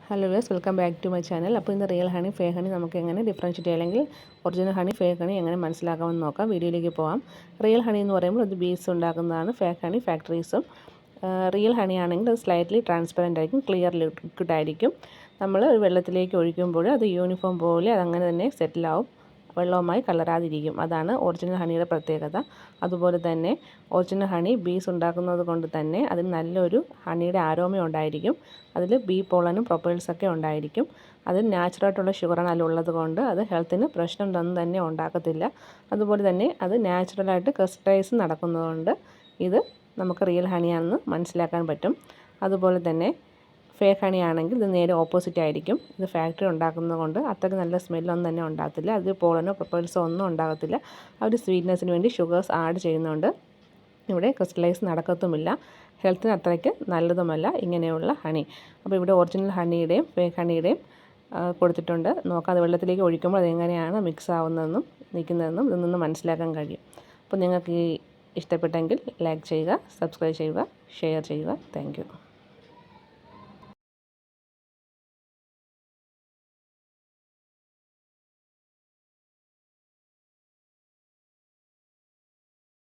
Hello viewers, welcome back to my channel. അപ്പോൾ ഇന്ന് real honey, fake honey നമുക്ക് എങ്ങനെ ഡിഫറൻഷ്യേറ്റ് അല്ലെങ്കിൽ ഒറിജിനൽ ഹണി, ഫേക്ക് ഹണി എങ്ങനെ മനസ്സിലാക്കാമെന്ന് നോക്കാം. വീഡിയോയിലേക്ക് പോകാം. റിയൽ ഹണി എന്ന് പറയുമ്പോൾ അത് ബീസ് ഉണ്ടാക്കുന്നതാണ്. ഫേക്ക് ഹണി ഫാക്ടറീസും. റിയൽ ഹണി ആണെങ്കിൽ അത് സ്ലൈറ്റ്ലി ട്രാൻസ്പെറൻ്റ് ആയിരിക്കും, ക്ലിയർ ലിക്വിഡ് ആയിരിക്കും. നമ്മൾ വെള്ളത്തിലേക്ക് ഒഴിക്കുമ്പോൾ അത് യൂണിഫോം പോലെ അതങ്ങനെ തന്നെ സെറ്റിലാവും, വെള്ളവുമായി കലരാതിരിക്കും. അതാണ് ഒറിജിനൽ ഹണിയുടെ പ്രത്യേകത. അതുപോലെ തന്നെ ഒറിജിനൽ ഹണി ബീസ് ഉണ്ടാക്കുന്നത് കൊണ്ട് തന്നെ അതിന് നല്ലൊരു ഹണിയുടെ ആരോമ ഉണ്ടായിരിക്കും. അതിൽ ബീ പോളനും പ്രൊപ്പേഴ്സൊക്കെ ഉണ്ടായിരിക്കും. അതിൽ നാച്ചുറലായിട്ടുള്ള ഷുഗറാണ് അതിലുള്ളത് കൊണ്ട് അത് ഹെൽത്തിന് പ്രശ്നമൊന്നും തന്നെ ഉണ്ടാക്കത്തില്ല. അതുപോലെ തന്നെ അത് നാച്ചുറലായിട്ട് ക്രിസ്റ്റലൈസ് നടക്കുന്നതുകൊണ്ട് ഇത് നമുക്ക് റിയൽ ഹണിയാണെന്ന് മനസ്സിലാക്കാൻ പറ്റും. അതുപോലെ തന്നെ ഫേക്ക് ഹണി ആണെങ്കിൽ ഇത് നേരെ ഓപ്പോസിറ്റ് ആയിരിക്കും. ഇത് ഫാക്ടറി ഉണ്ടാക്കുന്നത് കൊണ്ട് അത്രയ്ക്ക് നല്ല സ്മെല്ലൊന്നും തന്നെ ഉണ്ടാകത്തില്ല. അതിൽ പോളനോ പ്രൊപ്പൽസോ ഒന്നും ഉണ്ടാകത്തില്ല. അവർ സ്വീറ്റ്നെസ്സിന് വേണ്ടി ഷുഗേഴ്സ് ആഡ് ചെയ്യുന്നുണ്ട്. ഇവിടെ ക്രിസ്റ്റലൈസ് നടക്കത്തുമില്ല. ഹെൽത്തിന് അത്രയ്ക്ക് നല്ലതുമല്ല ഇങ്ങനെയുള്ള ഹണി. അപ്പോൾ ഇവിടെ ഒറിജിനൽ ഹണിയുടെയും ഫേക്ക് ഹണിയുടെയും കൊടുത്തിട്ടുണ്ട്. നോക്കാം അത് വെള്ളത്തിലേക്ക് ഒഴിക്കുമ്പോൾ അതെങ്ങനെയാണ് മിക്സ് ആവുന്നതെന്നും നിൽക്കുന്നതെന്നും ഇതിൽ നിന്ന് മനസ്സിലാക്കാൻ കഴിയും. അപ്പോൾ നിങ്ങൾക്ക് ഈ ഇഷ്ടപ്പെട്ടെങ്കിൽ ലൈക്ക് ചെയ്യുക, സബ്സ്ക്രൈബ് ചെയ്യുക, ഷെയർ ചെയ്യുക. Thank you.